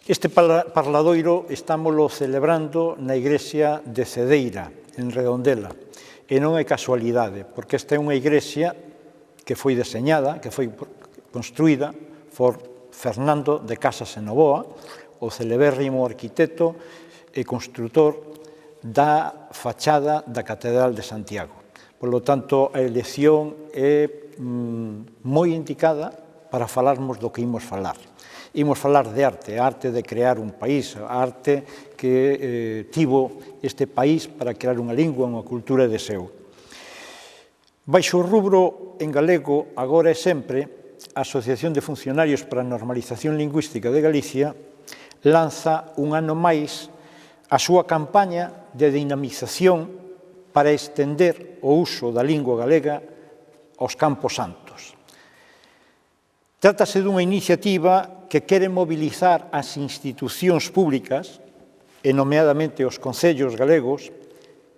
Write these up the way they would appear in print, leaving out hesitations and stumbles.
Este parladoiro estámoslo celebrando na igrexa de Cedeira, en Redondela, e non é casualidade, porque esta é unha igrexa que foi deseñada, que foi construída por Fernando de Casas e Novoa, o celebérrimo arquitecto e construtor da fachada da Catedral de Santiago. Por lo tanto, a elección é moi indicada para falarmos do que imos falar. Imos falar de arte, a arte de crear un país, a arte que tivo este país para crear unha lingua, unha cultura de seu. Baixo o rubro en galego, agora e sempre, a Asociación de Funcionarios para a Normalización Lingüística de Galicia lanza un ano máis a súa campaña de dinamización para estender o uso da lingua galega aos campos santos. Trátase dunha iniciativa que quere mobilizar as institucións públicas, e nomeadamente os concellos galegos,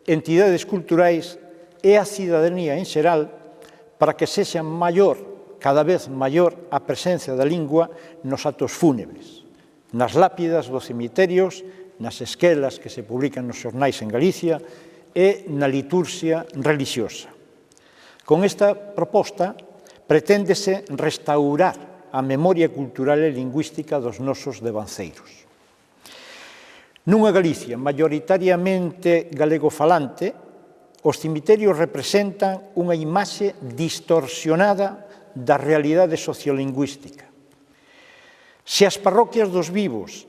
entidades culturais e a cidadanía en xeral, para que sexa maior, cada vez maior, a presencia da lingua nos actos fúnebres, nas lápidas dos cemiterios, nas esquelas que se publican nos xornais en Galicia e na liturxia relixiosa. Con esta proposta preténdese restaurar a memoria cultural e lingüística dos nosos devanceiros. Nunha Galicia maioritariamente galegofalante, os cemiterios representan unha imaxe distorsionada da realidade sociolingüística. Se as parroquias dos vivos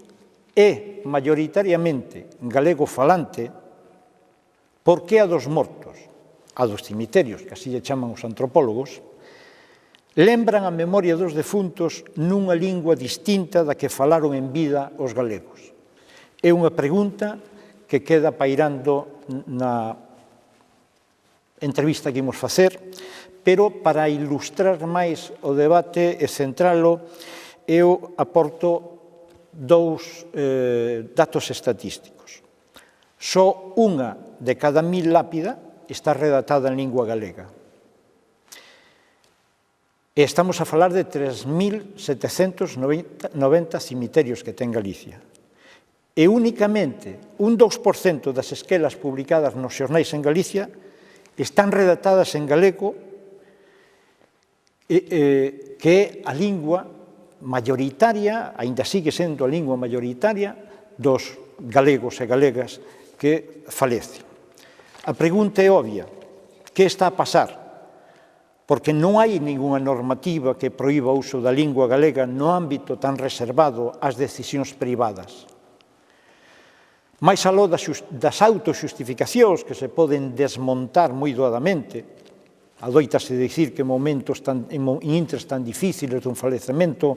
é maioritariamente galegofalante, por que a dos mortos, a dos cemiterios, que así lle chaman os antropólogos, lembran a memoria dos defuntos nunha lingua distinta da que falaron en vida os galegos? É unha pregunta que queda pairando na entrevista que imos facer, pero para ilustrar máis o debate e centralo, eu aporto dous datos estatísticos. Só unha de cada 1000 lápida está redactada en lingua galega. E estamos a falar de 3.790 cemiterios que ten Galicia. E únicamente un 2% das esquelas publicadas nos xornais en Galicia están redactadas en galego, que é a lingua maioritaria, aínda sigue sendo a lingua maioritaria dos galegos e galegas que falecen. A pregunta é obvia: que está a pasar? Porque non hai ningunha normativa que proíba o uso da lingua galega no ámbito tan reservado ás decisións privadas. Mais aló das autoxustificacións que se poden desmontar moi doadamente, adoitase dicir que en momentos en intres tan difíciles dun falecemento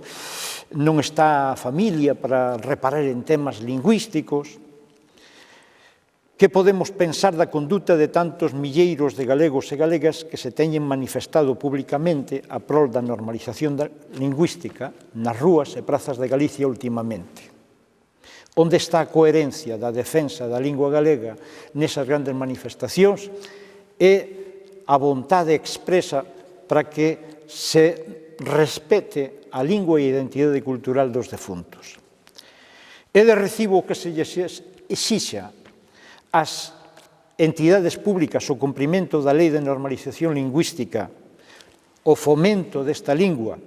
non está a familia para reparar en temas lingüísticos. Que podemos pensar da conduta de tantos milleiros de galegos e galegas que se teñen manifestado públicamente a prol da normalización lingüística nas rúas e prazas de Galicia últimamente? Onde está a coherencia da defensa da lingua galega nesas grandes manifestacións e a vontade expresa para que se respete a lingua e a identidade cultural dos defuntos? É de recibo que se exixa ás entidades públicas o cumprimento da Lei de Normalización Lingüística, o fomento desta lingua,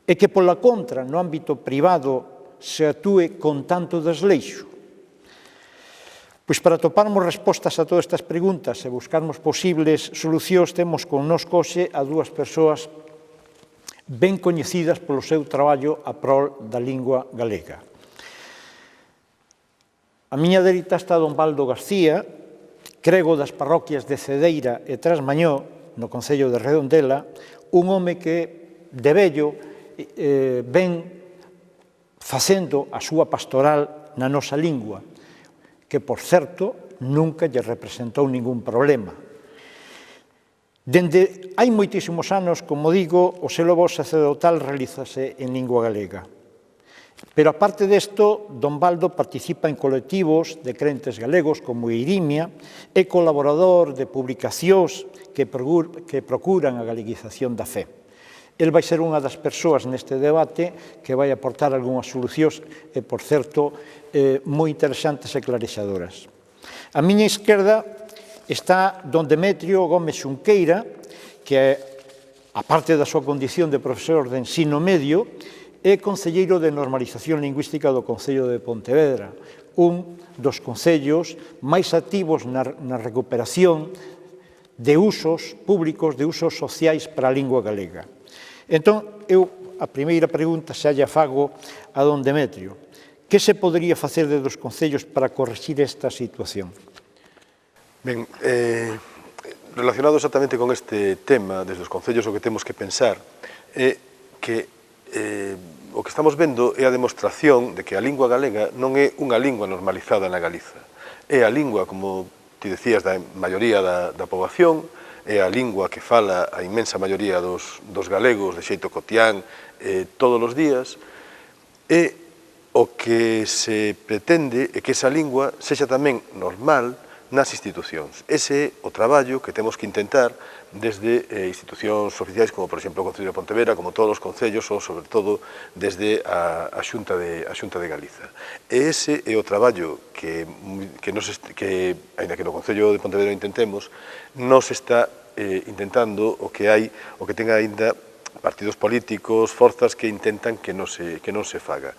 e que, pola contra, no ámbito privado se atúe con tanto desleixo? Pois para atoparmos respostas a todas estas preguntas e buscarmos posibles solucións, temos connosco hoxe a dúas persoas ben coñecidas polo seu traballo a prol da lingua galega. A miña dereita está don Baldo García, crego das parroquias de Cedeira e Trasmañó, no concello de Redondela, un home que de vello ven facendo a súa pastoral na nosa lingua, que, por certo, nunca lle representou ningún problema. Dende hai moitísimos anos, como digo, o selo sacerdotal realízase en lingua galega. Pero, aparte desto, don Baldo participa en colectivos de crentes galegos como Irimia, é colaborador de publicacións que procuran a galeguización da fe. El vai ser unha das persoas neste debate que vai aportar algunhas solucións e, por certo, moi interesantes e clarexadoras. A miña esquerda está don Demetrio Gómez Xunqueira, que, aparte da súa condición de profesor de ensino medio, é concelleiro de normalización lingüística do Concello de Pontevedra, un dos concellos máis activos na recuperación de usos públicos, de usos sociais para a lingua galega. Entón, a primeira pregunta xa lla fago a don Demetrio. Que se podería facer desde os concellos para corrixir esta situación? Ben, relacionado exactamente con este tema, desde os concellos o que temos que pensar é que o que estamos vendo é a demostración de que a lingua galega non é unha lingua normalizada na Galiza. É a lingua, como ti decías, da maioría da poboación, é a lingua que fala a inmensa maioría dos galegos de xeito cotián todos os días, e o que se pretende é que esa lingua sexa tamén normal nas institucións. Ese é o traballo que temos que intentar desde institucións oficiais como, por exemplo, o Concello de Pontevedra, como todos os concellos, ou, sobre todo, desde a Xunta de Galiza. E ese é o traballo que ainda que no Concello de Pontevedra intentemos, nos está intentando o que ten ainda partidos políticos, forzas que intentan que non se faga.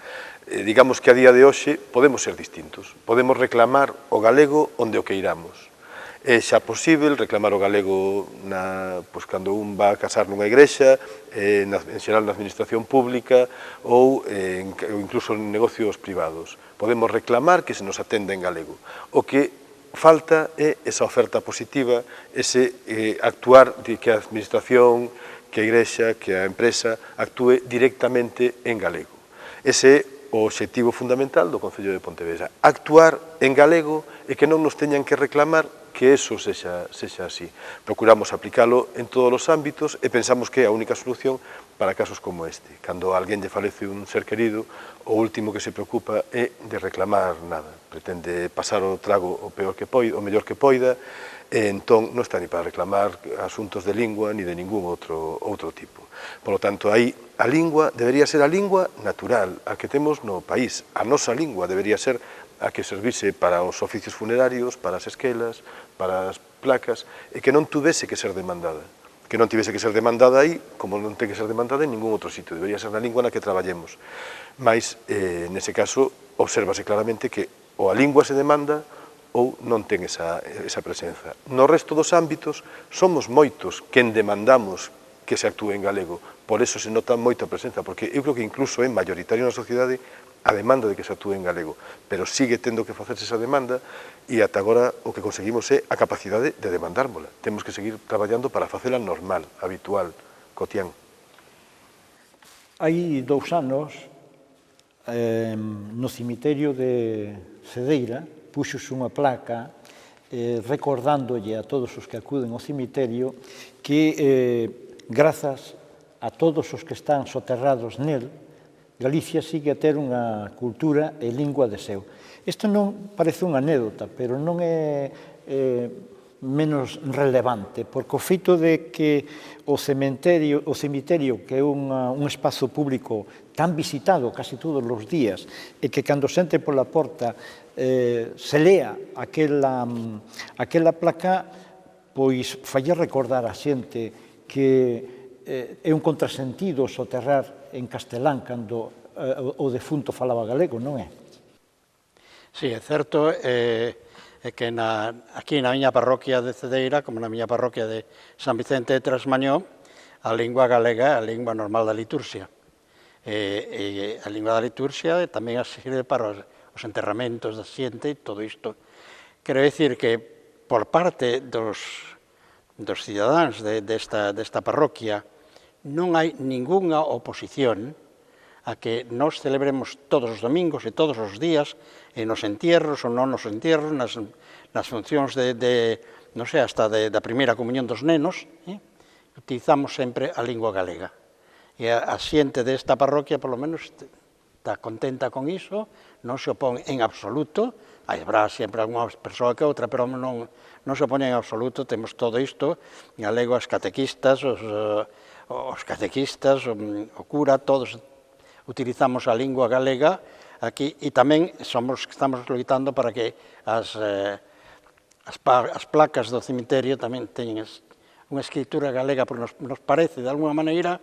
Digamos que a día de hoxe podemos ser distintos, podemos reclamar o galego onde o queiramos. É xa posible reclamar o galego cando un va a casar nunha igrexa, en xeral na administración pública ou incluso en negocios privados. Podemos reclamar que se nos atenda en galego. O que falta é esa oferta positiva, ese actuar de que a administración, que a igrexa, que a empresa actúe directamente en galego. Ese é o obxectivo fundamental do Concello de Pontevedra. Actuar en galego e que non nos teñan que reclamar que eso sexa así. Procuramos aplicalo en todos os ámbitos e pensamos que é a única solución para casos como este. Cando a alguén lle falece un ser querido, o último que se preocupa é de reclamar nada. Pretende pasar o trago o mellor que poida, e entón non está ni para reclamar asuntos de lingua ni de ningún outro tipo. Por lo tanto, aí a lingua debería ser a lingua natural, a que temos no país. A nosa lingua debería ser a que servise para os oficios funerarios, para as esquelas, para as placas, e que non tuvese que ser demandada. Que non tivese que ser demandada aí, como non ten que ser demandada en ningún outro sitio. Debería ser na lingua na que traballemos. Mais, nese caso, obsérvase claramente que ou a lingua se demanda ou non ten esa presenza. No resto dos ámbitos, somos moitos quen demandamos que se actúe en galego. Por eso se nota moita presenza, porque eu creo que incluso é mayoritario na sociedade a demanda de que se actúe en galego, pero sigue tendo que facerse esa demanda e ata agora o que conseguimos é a capacidade de demandármola. Temos que seguir traballando para facela normal, habitual, cotián. Hai 2 anos, no cemiterio de Cedeira, puxose unha placa recordándolle a todos os que acuden ao cemiterio que, grazas a todos os que están soterrados nel, Galicia sigue a ter unha cultura e lingua de seu. Isto non parece unha anécdota, pero non é menos relevante, porque o feito de que o cemiterio, que é un espazo público tan visitado casi todos os días, e que cando se entre pola porta se lea aquela placa, pois falle recordar a xente que é un contrasentido soterrar en castelán cando o defunto falaba galego, non é? Sí, é certo que aquí na miña parroquia de Cedeira, como na miña parroquia de San Vicente de Trasmañó, a lingua galega é a lingua normal da liturxia. E a lingua da liturxia tamén sirve para os enterramentos da xente e todo isto. Quero dicir que por parte dos cidadáns desta parroquia non hai ningunha oposición a que nós celebremos todos os domingos e todos os días nos entierros ou non nos entierros, nas funcións non sei, hasta da primeira comunión dos nenos, utilizamos sempre a lingua galega. E a xente desta parroquia, polo menos, está contenta con iso, non se opón en absoluto, habrá sempre alguna persoa que outra, pero non se opón en absoluto, temos todo isto, galego as catequistas, os os catequistas, o cura, todos utilizamos a lingua galega aquí e tamén estamos loitando para que as placas do cemiterio tamén teñen unha escritura galega, porque nos parece, de alguma maneira,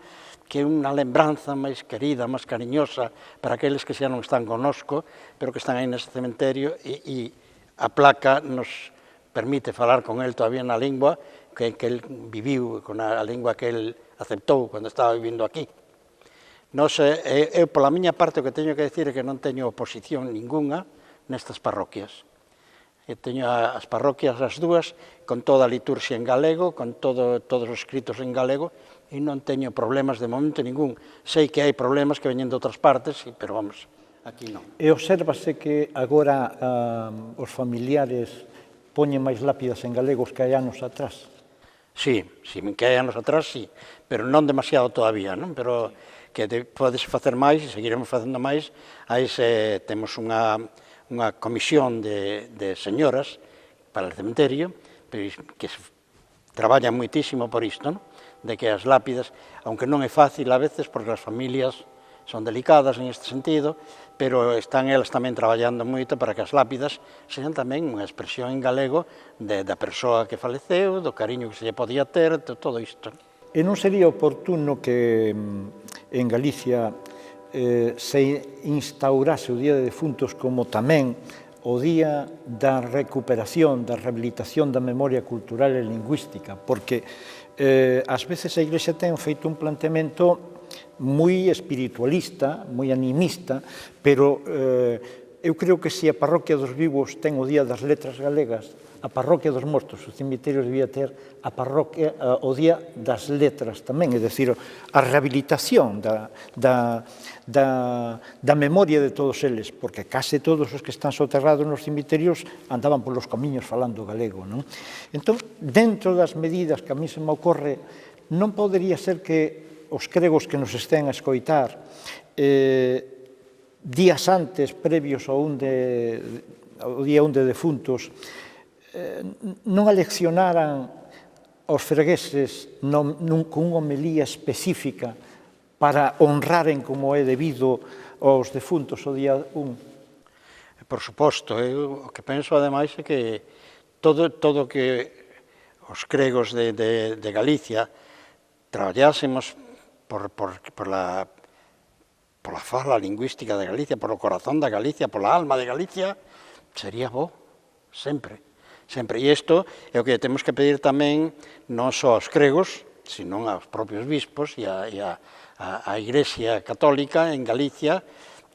que é unha lembranza máis querida, máis cariñosa para aqueles que xa non están connosco, pero que están aí nese cementerio, e a placa nos permite falar con el todavía na lingua que el viviu, con a lingua que el aceptou cando estaba vivindo aquí. Eu, pola miña parte, o que teño que decir é que non teño oposición ninguna nestas parroquias. Eu teño as parroquias as dúas con toda a liturxia en galego, con todos os escritos en galego, e non teño problemas de momento ningún. Sei que hai problemas que veñen de outras partes, pero vamos, aquí non. E obsérvase que agora os familiares poñen máis lápidas en galegos que hai anos atrás. Sí, que hai anos atrás, sí, pero non demasiado todavía, non? Pero que podes facer máis, e seguiremos facendo máis. Temos unha comisión de señoras para o cementerio que traballan moitísimo por isto, non? De que as lápidas, aunque non é fácil a veces, porque as familias son delicadas en este sentido, pero están elas tamén traballando moito para que as lápidas sean tamén unha expresión en galego da persoa que faleceu, do cariño que se lle podía ter, de todo isto. E non sería oportuno que en Galicia se instaurase o Día de Defuntos como tamén o Día da recuperación, da rehabilitación da memoria cultural e lingüística, porque ás veces a Iglesia ten feito un planteamento moi espiritualista, moi animista, pero eu creo que se a Parroquia dos Vivos ten o Día das Letras Galegas, a Parroquia dos Mortos, o cemiterio debía ter o Día das Letras tamén, é dicir, a rehabilitación da memoria de todos eles, porque case todos os que están soterrados nos cemiterios andaban polos camiños falando galego, non? Entón, dentro das medidas que a mí se me ocorre, non podería ser que os cregos que nos estén a escoitar días antes, previos ao día 1 de defuntos, non aleccionaran aos fregueses con unha homilía específica para honraren como é debido aos defuntos o día 1? Por suposto, eu o que penso ademais é que todo que os cregos de Galicia traballásemos por la fala lingüística de Galicia, por o corazón da Galicia, pola alma de Galicia, sería bo, sempre. E isto é o que temos que pedir tamén non só aos cregos, sino aos propios bispos e a Igrexa Católica en Galicia,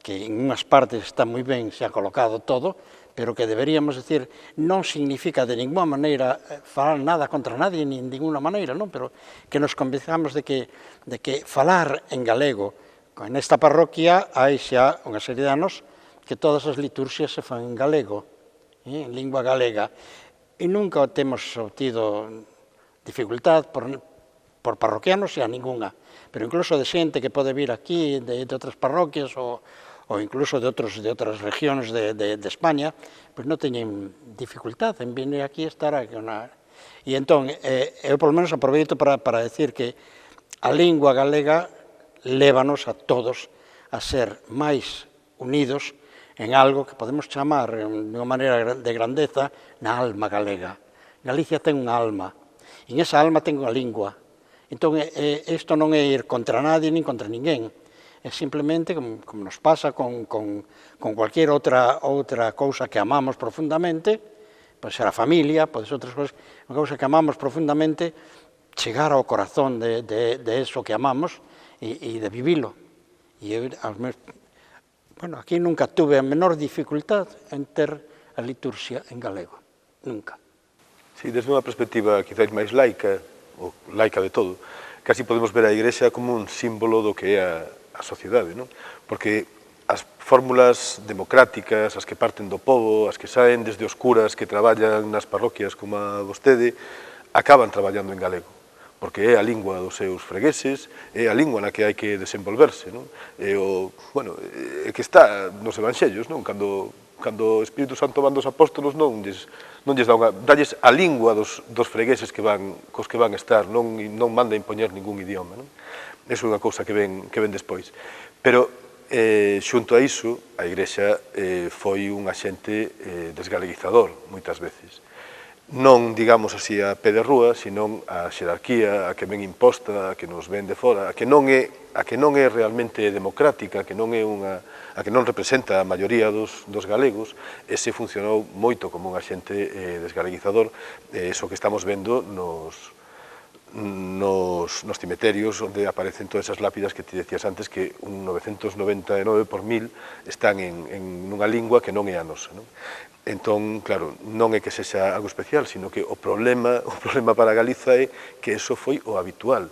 que en unhas partes está moi ben, se ha colocado todo, pero que deberíamos decir, non significa de ninguna maneira falar nada contra nadie, ni de ninguna maneira, non? Pero que nos convenzamos de que falar en galego, nesta parroquia hai xa unha serie de anos que todas as liturxias se fan en galego, en lingua galega, e nunca temos obtido dificultad por parroquianos e a ninguna, pero incluso de xente que pode vir aquí de outras parroquias ou incluso de outras regións de España, pois non teñen dificultad en vir aquí a estar aquí. E entón, eu polo menos aproveito para decir que a lingua galega lévanos a todos a ser máis unidos en algo que podemos chamar de unha maneira de grandeza na alma galega. Galicia ten unha alma, e en esa alma ten unha lingua. Entón, isto non é ir contra nadie nin contra ninguén, é simplemente, como nos pasa con cualquier outra cousa que amamos profundamente, pode ser a familia, pode ser outras cousas, unha cousa que amamos profundamente, chegar ao corazón de eso que amamos e de vivilo. E eu, bueno, aquí nunca tuve a menor dificultad en ter a liturxia en galego, nunca. Sí, desde unha perspectiva quizás máis laica, ou laica de todo, casi podemos ver a Igrexa como un símbolo do que é a sociedade, non? Porque as fórmulas democráticas, as que parten do pobo, as que saen desde os curas que traballan nas parroquias como a vostede, acaban traballando en galego, porque é a lingua dos seus fregueses, é a lingua na que hai que desenvolverse, non? É que está nos evanxellos, non? Cando cando o Espírito Santo manda os apóstolos non lles dá dalles a lingua dos fregueses cos que van estar, non manda impoñer ningún idioma, non? Eso é unha cousa que ven despois. Pero, xunto a iso, a Igrexa foi un axente desgaleguizador, moitas veces. Non, digamos así, a pé de rúa, senón a xerarquía, a que ven imposta, a que nos ven de fora, a que non é realmente democrática, a que non representa a maioría dos galegos, ese funcionou moito como un axente desgaleguizador, eso que estamos vendo nos cimiterios onde aparecen todas esas lápidas que ti decías antes, que un 999 por 1000 están en unha lingua que non é a nosa, non? Entón, claro, non é que sexa algo especial, sino que o problema para Galiza é que eso foi o habitual.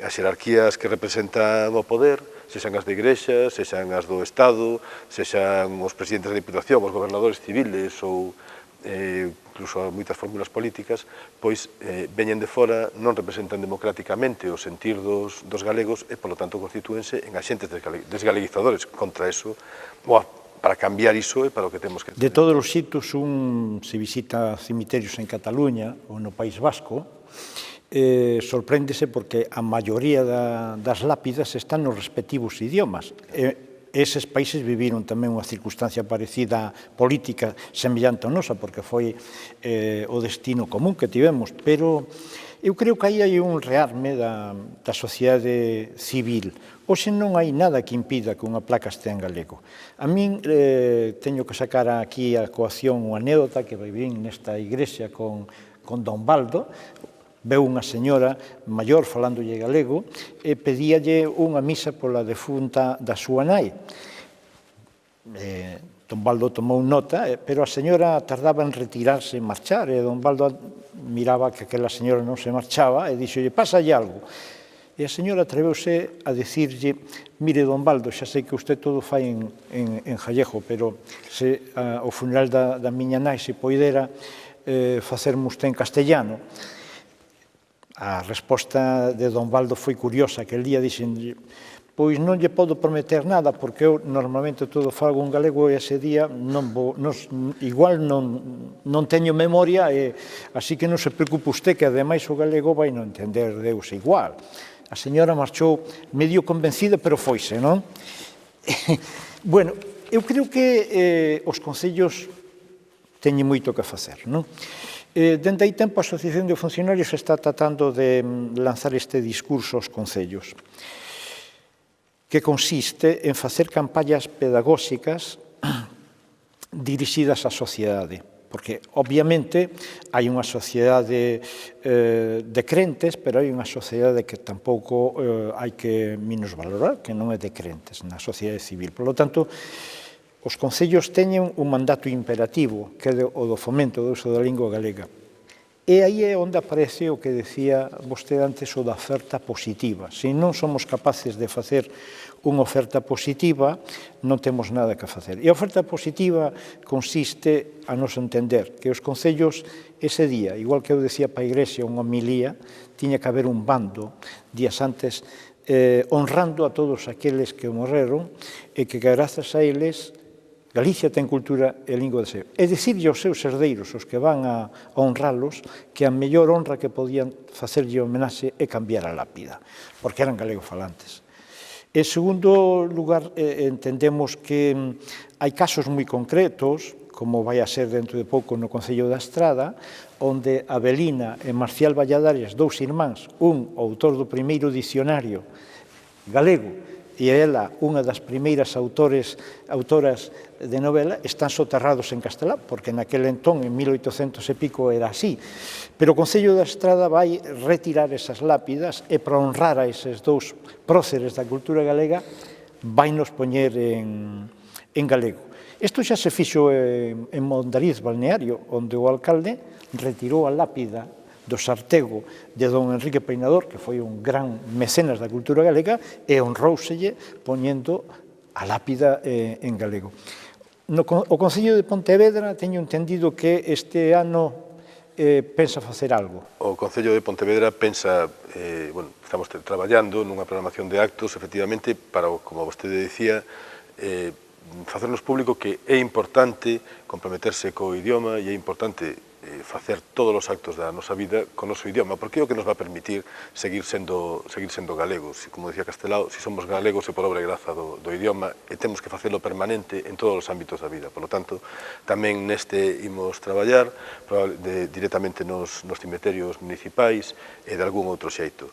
As xerarquías que representan o poder, sexan as de Igrexa, sexan as do Estado, sexan os presidentes da Diputación, os gobernadores civiles ou incluso moitas fórmulas políticas, pois veñen de fora, non representan democráticamente o sentir dos galegos e, polo tanto, constitúense en axentes desgaleguizadores. Contra eso, para cambiar iso é para o que temos que... De todos os xitos, se visita cemiterios en Cataluña ou no País Vasco, sorpréndese porque a maioría das lápidas están nos respectivos idiomas. Eses países viviron tamén unha circunstancia parecida política semellante a nosa, porque foi o destino común que tivemos, pero eu creo que aí hai un rearme da sociedade civil. Hoxe non hai nada que impida que unha placa estea en galego. A min teño que sacar aquí a coacción unha anécdota que vivín nesta igrexa con Don Baldo. Veu unha señora maior falándolle galego e pedíalle unha misa pola defunta da súa nai. Don Baldo tomou nota, pero a señora tardaba en retirarse e marchar, e Don Baldo miraba que aquela señora non se marchaba e dixolle, pásalle algo. E a señora atreveuse a dicirlle, mire, Don Baldo, xa sei que usted todo fai en gallego, pero se o funeral da miña nai se poidera facermo usted en castellano. A resposta de Don Baldo foi curiosa, aquel día dixenlle, pois non lle podo prometer nada, porque eu normalmente todo falo en galego e ese día igual non teño memoria, así que non se preocupe usted que ademais o galego vai non entender Deus igual. A señora marchou medio convencida, pero foise, non? Bueno, eu creo que os concellos teñen moito que facer, non? Dende hai tempo a Asociación de Funcionarios está tratando de lanzar este discurso aos concellos, que consiste en facer campañas pedagóxicas dirixidas á sociedade, porque, obviamente, hai unha sociedade de crentes, pero hai unha sociedade que tampouco hai que minusvalorar, que non é de crentes, na sociedade civil. Por lo tanto, os concellos teñen un mandato imperativo, que é o do fomento do uso da lingua galega. E aí é onde aparece o que decía vostede antes, o da oferta positiva. Se non somos capaces de facer unha oferta positiva, non temos nada que facer. E a oferta positiva consiste, a noso entender, que os concellos ese día, igual que eu decía para a Igrexa unha homilía, tiña que haber un bando días antes honrando a todos aqueles que morreron e que grazas a eles Galicia ten cultura e lingua de ser. É dicirlle aos seus herdeiros, os que van a honralos, que a mellor honra que podían facerlle homenaxe é cambiar a lápida, porque eran galegofalantes. En segundo lugar, entendemos que hai casos moi concretos, como vai a ser dentro de pouco no Concello da Estrada, onde Avelina e Marcial Valladares, dous irmáns, un autor do primeiro dicionario galego, e ela, unha das primeiras autoras de novela, están soterrados en Castelao, porque naquele entón, en 1800 e pico, era así. Pero o Concello da Estrada vai retirar esas lápidas e para honrar a eses dous próceres da cultura galega, vai nos poñer en galego. Isto xa se fixo en Mondariz Balneario, onde o alcalde retirou a lápida do Sartego de don Enrique Peinador, que foi un gran mecenas da cultura galega, e honrouselle poñendo a lápida en galego. O Concello de Pontevedra teño entendido que este ano pensa facer algo. O Concello de Pontevedra pensa, estamos traballando nunha programación de actos, efectivamente, para, como vostede dicía, facernos público que é importante comprometerse co idioma e é importante facer todos os actos da nosa vida con o noso idioma, porque é o que nos va a permitir seguir sendo galegos. Como dicía Castelao, se somos galegos é por obra e graza do idioma e temos que facelo permanente en todos os ámbitos da vida. Por lo tanto, tamén neste imos traballar directamente nos cimiterios municipais e de algún outro xeito.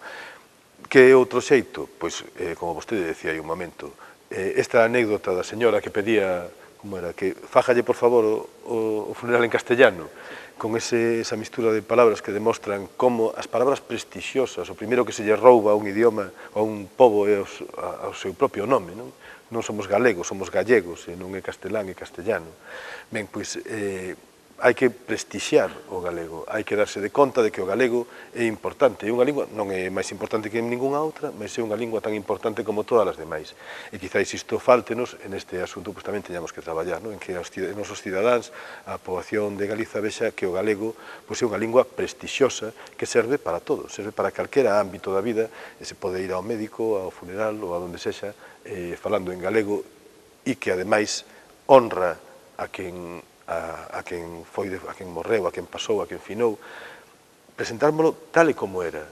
Que outro xeito? Pois, como vostede decía hai un momento, esta anécdota da señora que pedía, como era, que fájalle por favor o funeral en castellano, con esa mistura de palabras que demostran como as palabras prestixiosas, o primeiro que se lle rouba a un idioma, a un pobo é ao seu propio nome, non? Non somos galegos, somos gallegos, e non é castelán, é castellano. Ben, pois, hai que prestixiar o galego, hai que darse de conta de que o galego é importante. E unha lingua non é máis importante que ningunha outra, mas é unha lingua tan importante como todas as demais. E quizáis isto faltenos, en este asunto pues, tamén teñamos que traballar, non? En que os nosos cidadáns, a poboación de Galiza vexa que o galego pues, é unha lingua prestixiosa que serve para todo, serve para calquera ámbito da vida, e se pode ir ao médico, ao funeral ou a donde sexa, falando en galego, e que ademais honra a quen morreu, a quen pasou, a quen finou, presentármolo tal e como era.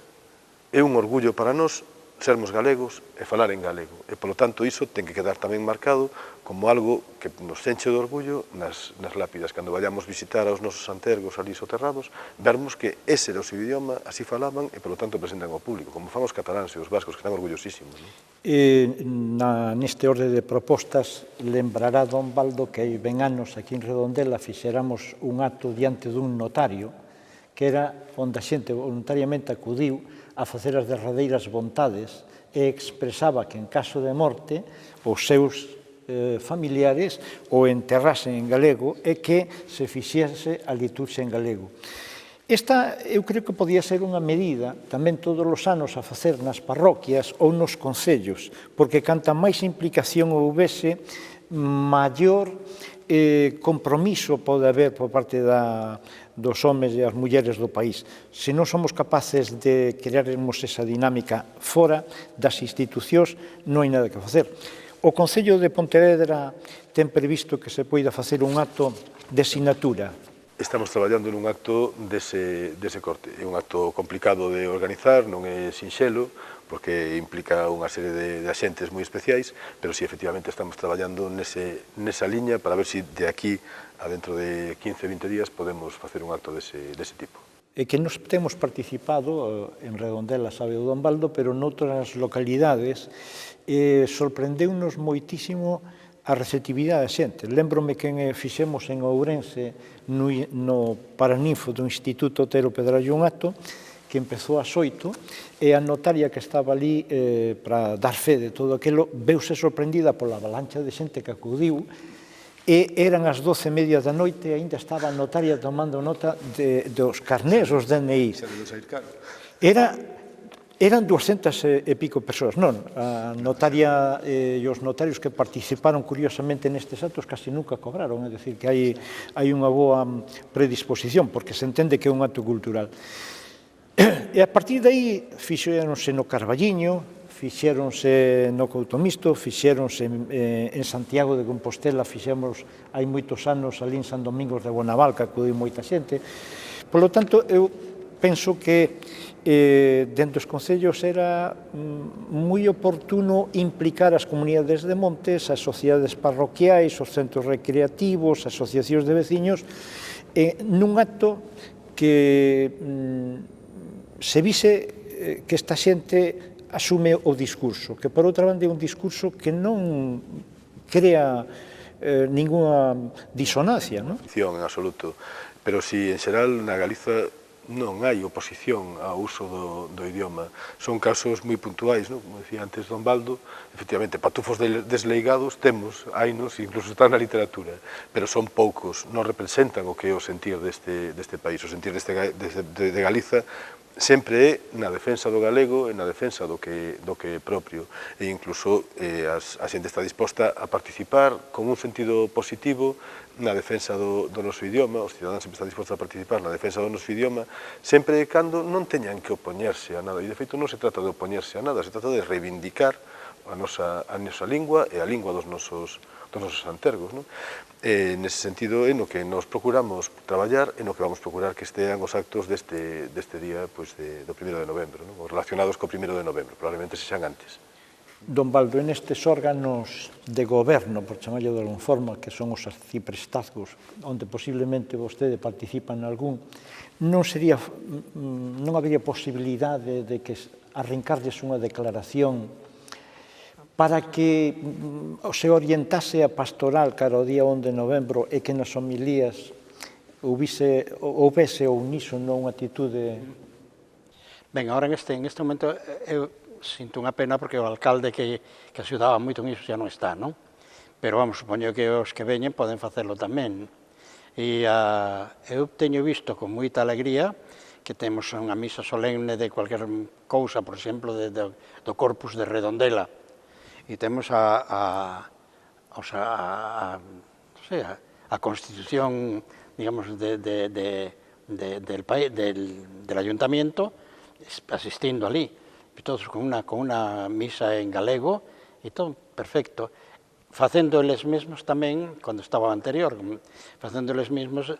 É un orgullo para nós sermos galegos e falar en galego. E, polo tanto, iso ten que quedar tamén marcado como algo que nos enche de orgullo nas lápidas. Cando vayamos visitar aos nosos antergos ali soterrados, vermos que ese era o seu idioma, así falaban e, polo tanto, presentan ao público, como fan os cataláns e os vascos, que están orgullosísimos. Neste orde de propostas, lembrará don Baldo que hai ben anos aquí en Redondela fixéramos un acto diante dun notario que era onde a xente voluntariamente acudiu a facer as derradeiras vontades e expresaba que en caso de morte os seus familiares o enterrasen en galego e que se fixese a liturxia en galego. Esta, eu creo que podía ser unha medida tamén todos os anos a facer nas parroquias ou nos concellos, porque canta máis implicación houvese, maior compromiso pode haber por parte dos homes e as mulleres do país. Se non somos capaces de crearmos esa dinámica fora das institucións, non hai nada que facer. O Concello de Pontevedra ten previsto que se poida facer un acto de sinatura. Estamos traballando nun acto dese corte. É un acto complicado de organizar, non é sinxelo, porque implica unha serie de axentes moi especiais, pero si efectivamente estamos traballando nesa liña para ver si de aquí a dentro de 15-20 días podemos facer un acto dese tipo. E que nos temos participado en Redondela, sabe o don Baldo, pero noutras localidades sorprendeu-nos moitísimo a receptividade da xente. Lembrome que fixemos en Ourense no Paraninfo do Instituto Otero Pedrallo un acto que empezou ás 8 e a notaria que estaba ali para dar fe de todo aquilo veuse sorprendida pola avalancha de xente que acudiu e eran as 12:30 da noite e ainda estaba a notaria tomando nota dos carnés, os DNI. Eran 200 e pico persoas. Non, a notaria e os notarios que participaron curiosamente nestes actos casi nunca cobraron, é dicir, que hai unha boa predisposición, porque se entende que é un acto cultural. E a partir de aí fixéronse no Carballiño, fixéronse no Coutomisto, fixéronse en Santiago de Compostela, fixemos hai moitos anos ali en San Domingos de Bonaval, que acudiu moita xente. Por lo tanto, eu penso que dentro dos concellos era moi oportuno implicar as comunidades de montes, as sociedades parroquiais, os centros recreativos, as asociacións de veciños, nun acto que se vise que esta xente asume o discurso, que por outra banda é un discurso que non crea ninguna disonancia, non? En absoluto, pero si en xeral na Galiza non hai oposición ao uso do idioma. Son casos moi puntuais, non? Como decía antes don Baldo, efectivamente, patufos desleigados temos, hainos, incluso están na literatura, pero son poucos, non representan o que é o sentir deste país. O sentir de Galiza sempre é na defensa do galego e na defensa do que é propio. E incluso a xente está disposta a participar con un sentido positivo na defensa do noso idioma, os cidadáns sempre están dispostos a participar na defensa do noso idioma, sempre e cando non teñan que opoñerse a nada. E, de feito, non se trata de opoñerse a nada, se trata de reivindicar a nosa lingua e a lingua dos nosos dos nosos antergos, non? Nese sentido, é no que nos procuramos traballar e no que vamos procurar que estean os actos deste día do 1º de novembro, non? Os relacionados co 1º de novembro, probablemente se xan antes. Don Baldo, en estes órganos de goberno, por chamarlo de alguna forma, que son os arciprestazgos, onde posiblemente vostede participa en algún, non habería posibilidade de que arrincarlles unha declaración para que se orientase a pastoral cara ao día 1 de novembro e que nas homilías houvese ou unísono unha atitude... Ben, agora en este momento eu sinto unha pena porque o alcalde que axudaba moito en iso xa non está, non? Pero vamos, supoño que os que veñen poden facelo tamén. E eu teño visto con moita alegría que temos unha misa solemne de cualquier cousa, por exemplo, do Corpus de Redondela, e temos a Constitución, digamos, del Ayuntamiento asistindo ali, todos con unha misa en galego, e todo perfecto. Facendo eles mesmos tamén, cando estaba anterior, facendo eles mesmos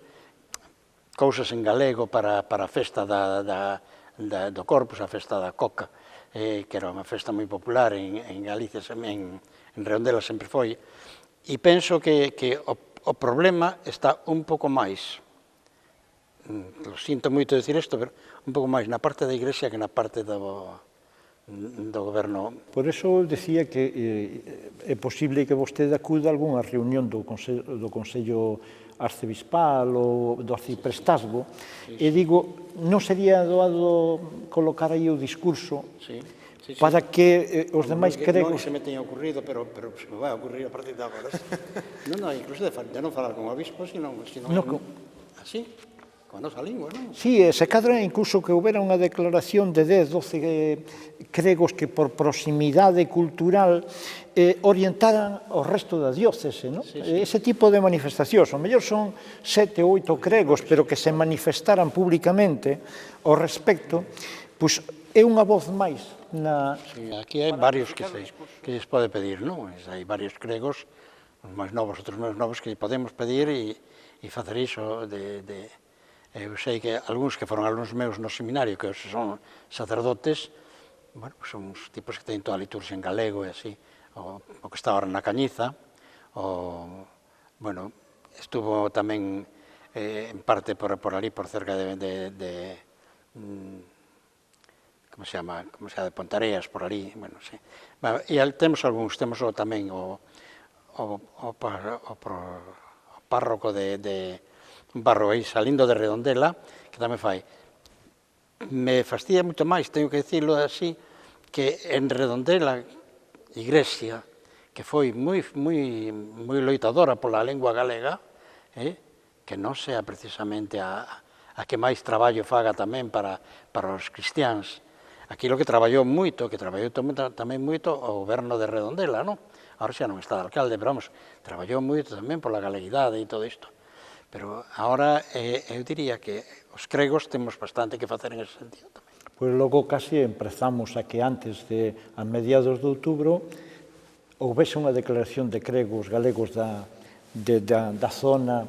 cousas en galego para a festa do Corpus, a festa da Coca, que era unha festa moi popular en Galicia, en Redondela sempre foi, e penso que o problema está un pouco máis, lo sinto moito dicir isto, pero un pouco máis na parte da Igrexa que na parte do goberno. Por eso eu decía que é posible que vostede acuda a algunha reunión do Consello Arcebispal ou do Arciprestazgo, e digo, non sería doado colocar aí o discurso para que os demais cregos... Non se me teña ocurrido, pero se me vai a ocurrir a partir de agora. Non, incluso de non falar con o obispo, sino así, con a nosa lingua, non? Sí, se cadra incluso que houbera unha declaración de 10, 12 cregos que por proximidade cultural orientaran o resto da diócese, non? Ese tipo de manifestacións, o mellor son 7 ou 8 cregos, pero que se manifestaran públicamente ao respecto, pois é unha voz máis na... Sí, aquí hai varios que se pode pedir, non? Hai varios cregos, uns máis novos, outros máis novos, que podemos pedir e facer iso eu sei que algúns que foron alumnos meus no seminario, que son sacerdotes, bueno, son uns tipos que teñen toda a liturgia en galego e así, o que está ahora na Cañiza, bueno, estuvo tamén en parte por ali, por cerca de como se chama, de Pontareas, por ali, bueno, sí. E temos algúns, temos tamén o párroco un párroco aí salindo de Redondela, que tamén fai. Me fastidia moito máis, teño que dicirlo así, que en Redondela, Igrexa, que foi moi loitadora pola lingua galega, que non sea precisamente a que máis traballo faga tamén para os cristiáns. Aquilo que traballou moito, tamén moito o goberno de Redondela, non? Agora xa non está de alcalde, pero vamos, traballou moito tamén pola galeguidade e todo isto. Pero agora eu diría que os cregos temos bastante que facer en ese sentido tamén. Pois logo casi empezamos a que antes a mediados de outubro houvese unha declaración de cregos galegos da zona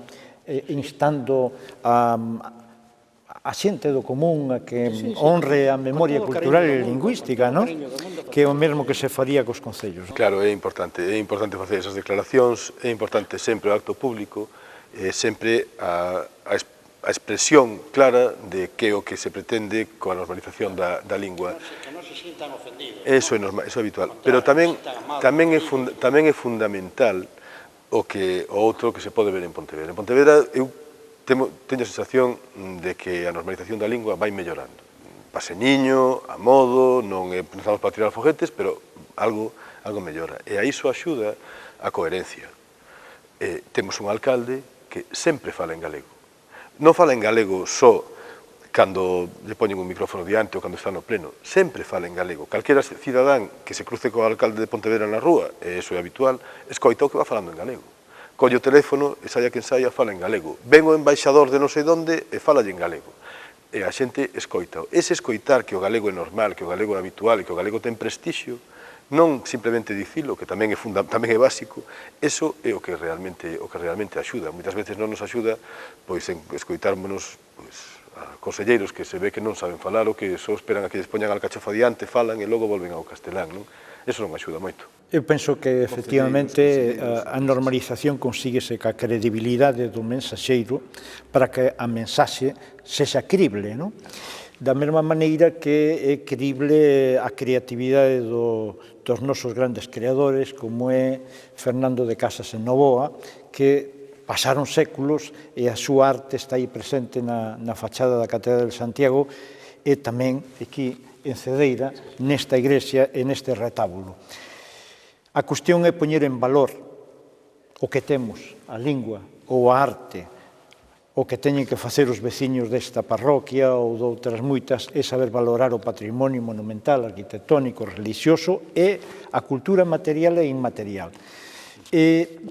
instando a xente do común a que honre a memoria cultural e lingüística, non? Que é o mesmo que se faría cos concellos. Claro, é importante facer esas declaracións, é importante sempre o acto público, sempre a expresión clara de que o que se pretende coa normalización da lingua. Que non se sintan ofendidos. Eso é habitual. Pero tamén é fundamental o outro que se pode ver en Pontevedra. En Pontevedra eu teño a sensación de que a normalización da lingua vai mellorando. Paseniño, a modo, non estamos para tirar foguetes, pero algo mellora. E a iso axuda a coherencia. Temos un alcalde que sempre fala en galego. Non fala en galego só cando lle poñen un micrófono diante ou cando está no pleno. Sempre fala en galego. Calquera cidadán que se cruce co alcalde de Pontevedra na rúa, e iso é habitual, escoita o que va falando en galego. Colle o teléfono e saia quen saia, fala en galego. Ven o embaixador de non sei onde e fala en galego. E a xente escoita. Ese escoitar que o galego é normal, que o galego é habitual e que o galego ten prestixio, non simplemente dicilo, que tamén é básico, eso é o que realmente axuda. Moitas veces non nos axuda pois en escoitármonos a conselleiros que se ve que non saben falar ou que só esperan a que lles poñan alcachofa diante, falan e logo volven ao castelán, non? Eso non axuda moito. Eu penso que, efectivamente, a normalización consíguese ca credibilidade do mensaxeiro para que a mensaxe sexa crible, non? Da mesma maneira que é crible a creatividade dos nosos grandes creadores, como é Fernando de Casas en Novoa, que pasaron séculos e a súa arte está aí presente na fachada da Catedral de Santiago e tamén aquí en Cedeira, nesta igrexa e neste retábulo. A cuestión é poñer en valor o que temos, a lingua ou a arte, o que teñen que facer os veciños desta parroquia ou de outras moitas é saber valorar o patrimonio monumental, arquitectónico, religioso e a cultura material e inmaterial. E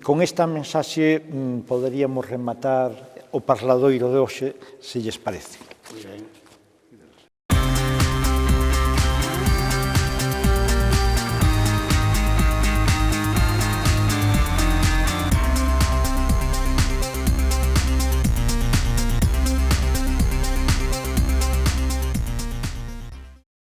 con esta mensaxe poderíamos rematar o parladoiro de hoxe, se lles parece. Muy ben.